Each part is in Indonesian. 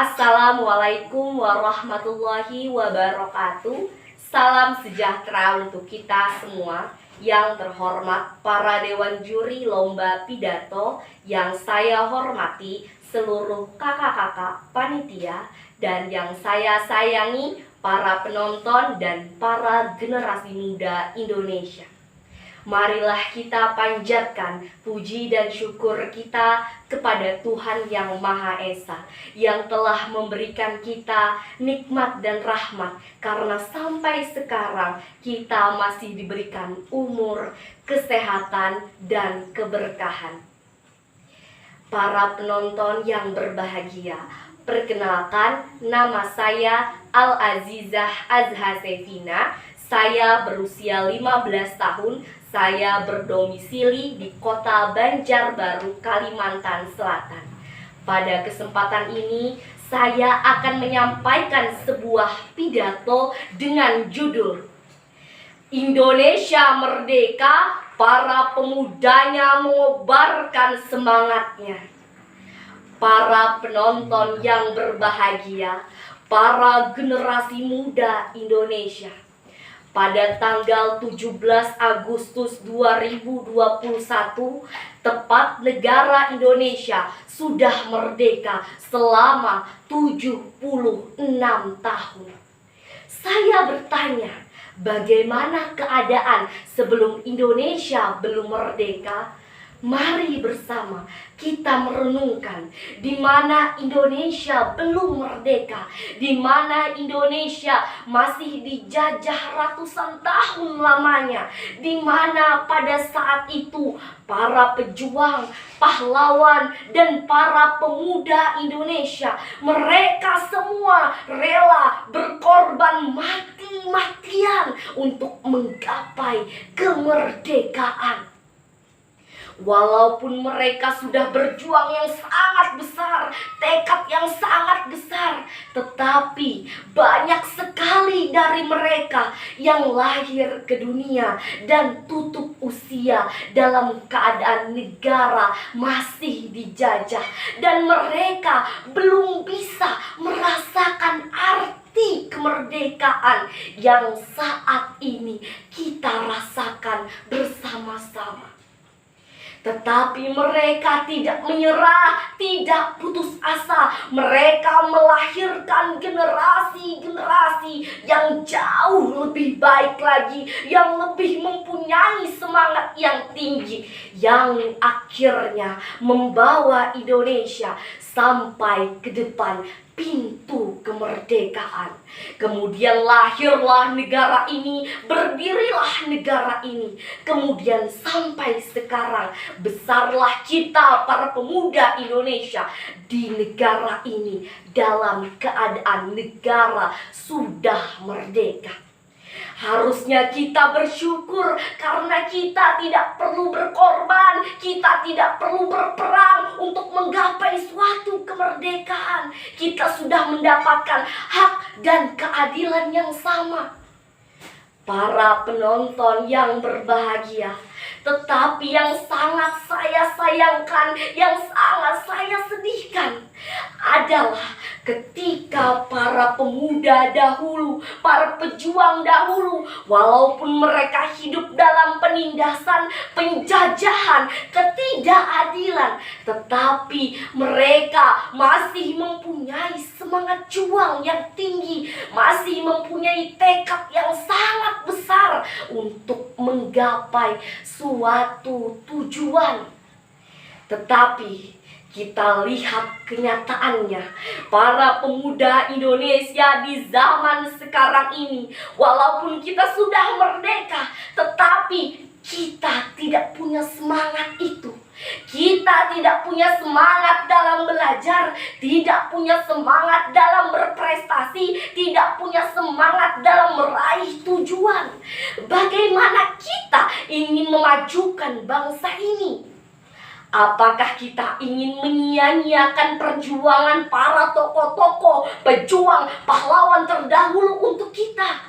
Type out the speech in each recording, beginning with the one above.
Assalamualaikum warahmatullahi wabarakatuh. Salam sejahtera untuk kita semua. Yang terhormat para dewan juri lomba pidato yang saya hormati, seluruh kakak-kakak panitia, dan yang saya sayangi para penonton dan para generasi muda Indonesia. Marilah kita panjatkan puji dan syukur kita kepada Tuhan Yang Maha Esa, yang telah memberikan kita nikmat dan rahmat, karena sampai sekarang kita masih diberikan umur, kesehatan, dan keberkahan. Para penonton yang berbahagia, perkenalkan, nama saya Al-Azizah Azhasefina. Saya berusia 15 tahun. Saya berdomisili di Kota Banjarbaru, Kalimantan Selatan. Pada kesempatan ini, saya akan menyampaikan sebuah pidato dengan judul Indonesia Merdeka, para pemudanya mengobarkan semangatnya. Para penonton yang berbahagia, para generasi muda Indonesia, pada tanggal 17 Agustus 2021, tepat negara Indonesia sudah merdeka selama 76 tahun. Saya bertanya, bagaimana keadaan sebelum Indonesia belum merdeka? Mari bersama kita merenungkan di mana Indonesia belum merdeka, di mana Indonesia masih dijajah ratusan tahun lamanya, di mana pada saat itu para pejuang, pahlawan, dan para pemuda Indonesia, mereka semua rela berkorban mati-matian untuk menggapai kemerdekaan. Walaupun mereka sudah berjuang yang sangat besar, tekad yang sangat besar, tetapi banyak sekali dari mereka yang lahir ke dunia dan tutup usia dalam keadaan negara masih dijajah, dan mereka belum bisa merasakan arti kemerdekaan yang saat ini kita rasakan bersama-sama. Tetapi mereka tidak menyerah, tidak putus asa. Mereka melahirkan generasi-generasi yang jauh lebih baik lagi, yang lebih mempunyai semangat yang tinggi, yang akhirnya membawa Indonesia sampai ke depan pintu kemerdekaan. Kemudian lahirlah negara ini, berdirilah negara ini. Kemudian sampai sekarang besarlah kita para pemuda Indonesia di negara ini dalam keadaan negara sudah merdeka. Harusnya kita bersyukur karena kita tidak perlu berkorban, kita tidak perlu berperang untuk menggapai suatu kemerdekaan. Kita sudah mendapatkan hak dan keadilan yang sama. Para penonton yang berbahagia, tetapi yang sangat saya sayangkan, yang sangat saya sedihkan adalah ketika para pemuda dahulu, para pejuang dahulu, walaupun mereka hidup dalam penindasan, penjajahan, ketidakadilan, tetapi mereka masih mempunyai semangat juang yang tinggi, masih mempunyai tekad yang sangat besar untuk menggapai suatu tujuan. Tetapi kita lihat kenyataannya, para pemuda Indonesia di zaman sekarang ini, walaupun kita sudah merdeka, tetapi kita tidak punya semangat itu. Kita tidak punya semangat dalam belajar, tidak punya semangat dalam berprestasi, tidak punya semangat dalam meraih tujuan. Bagaimana kita ingin memajukan bangsa ini? Apakah kita ingin menyia-nyiakan perjuangan para tokoh-tokoh, pejuang, pahlawan terdahulu untuk kita?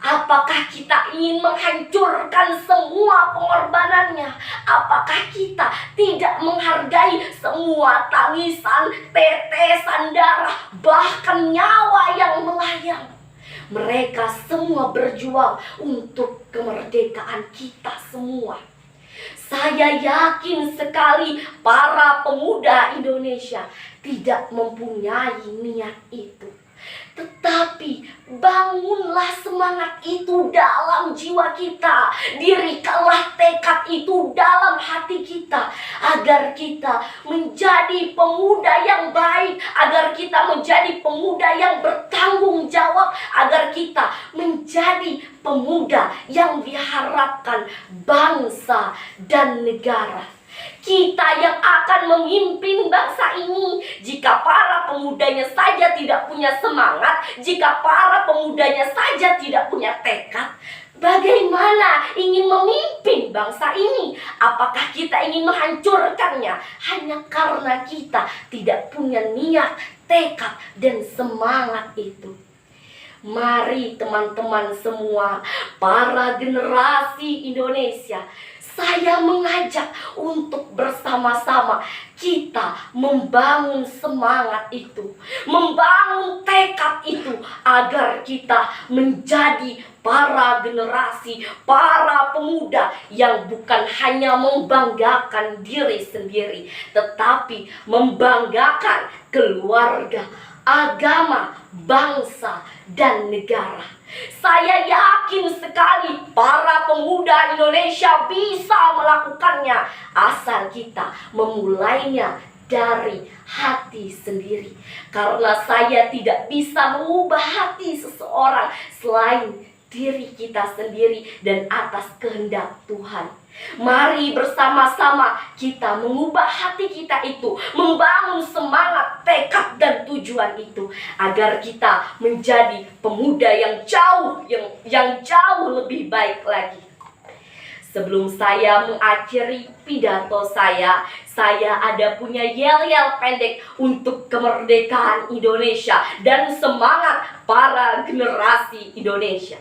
Apakah kita ingin menghancurkan semua pengorbanannya? Apakah kita tidak menghargai semua tangisan, tetesan darah, bahkan nyawa yang melayang? Mereka semua berjuang untuk kemerdekaan kita semua. Saya yakin sekali para pemuda Indonesia tidak mempunyai niat itu. Tetapi bangunlah semangat itu dalam jiwa kita. Dirikanlah tekad itu dalam hati kita, agar kita menjadi pemuda yang baik, agar kita menjadi pemuda yang bertanggung jawab, agar kita menjadi pemuda yang diharapkan bangsa dan negara. Kita yang akan memimpin bangsa ini. Jika para pemudanya saja tidak punya semangat, jika para pemudanya saja tidak punya tekad, bagaimana ingin memimpin bangsa ini? Apakah kita ingin menghancurkannya hanya karena kita tidak punya niat, tekad, dan semangat itu? Mari teman-teman semua, para generasi Indonesia, saya mengajak untuk bersama-sama kita membangun semangat itu, membangun tekad itu, agar kita menjadi para generasi, para pemuda yang bukan hanya membanggakan diri sendiri, tetapi membanggakan keluarga, agama, bangsa, dan negara. Saya yakin sekali para pemuda Indonesia bisa melakukannya, asal kita memulainya dari hati sendiri. Karena saya tidak bisa mengubah hati seseorang selain diri kita sendiri dan atas kehendak Tuhan. Mari bersama-sama kita mengubah hati kita itu, membangun semangat, tekad, dan tujuan itu, agar kita menjadi pemuda yang jauh lebih baik lagi. Sebelum saya mengakhiri pidato saya ada punya yel-yel pendek untuk kemerdekaan Indonesia dan semangat para generasi Indonesia.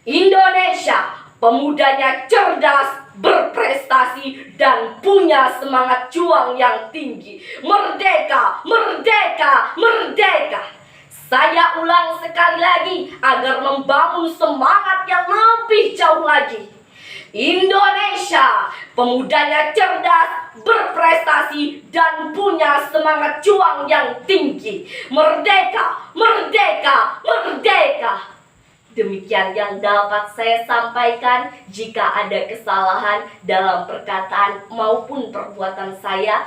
Indonesia, pemudanya cerdas, berprestasi, dan punya semangat juang yang tinggi. Merdeka, merdeka, merdeka. Saya ulang sekali lagi agar membangun semangat yang lebih jauh lagi. Indonesia, pemudanya cerdas, berprestasi, dan punya semangat juang yang tinggi. Merdeka, merdeka, merdeka. Demikian yang dapat saya sampaikan. Jika ada kesalahan dalam perkataan maupun perbuatan saya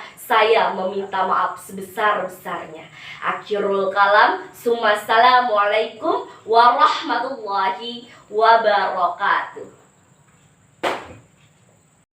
meminta maaf sebesar-besarnya. Akhirul kalam. Assalamualaikum warahmatullahi wabarakatuh.